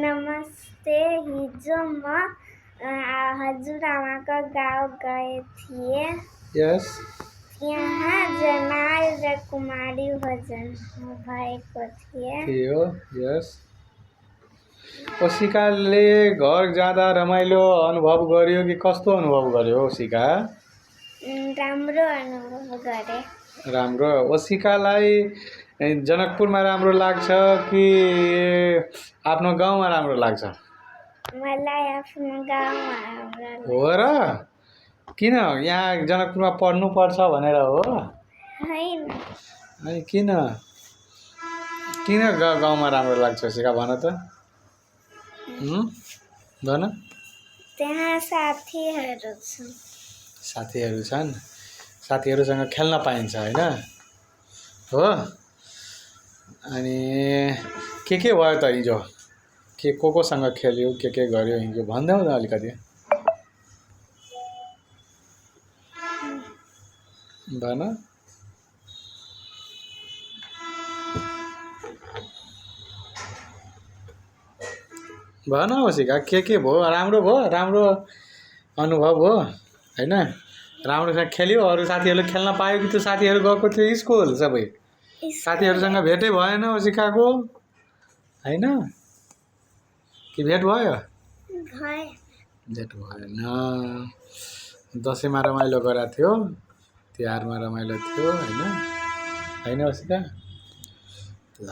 नमस्ते, हिजो म हजुरआमाको गाउँ गए थिएँ। यस यहाँ जनाल र कुमारी भोजन भएको थियो। यस ओसिकाले घर जाँदा रमाइलो अनुभव गर्यो कि कस्तो अनुभव गर्यो ओसिका? राम्रो अनुभव गरे। राम्रो। ओसिकालाई जनकपुरमा राम्रो लाग्छ कि आफ्नो गाउँमा राम्रो लाग्छ? मलाई आफ्नो गाउँमा राम्रो लाग्छ। हो र? किन यहाँ जनकपुरमा पढ्नु पर्छ भनेर हो? हैन। अनि किन गाउँमा राम्रो लाग्छ ओसिका भन त? भन। त्यहाँ साथीहरू छन्। साथीहरू छन्। साथीहरूसँग खेल्न पाइन्छ हैन? हो? अनि के भयो त हिजो? कोसँग खेल्यो, के गर्यो हिजो भन्देऊ न अलिकति? भन। भन ओसिका के भयो? राम्रो भयो? राम्रो अनुभव हो हैन? राम्रोसँग खेल्यो? अरू साथीहरूले खेल्न पायो कि त्यो साथीहरू गएको थियो स्कुल सबै? साथीहरूसँग भेटै भएन ओसिकाको हैन? कि भेट भयो? भेट भएन। दसैँमा रमाइलो गरेको थियो, तिहारमा रमाइलो थियो हैन? हैन ओसिका? ल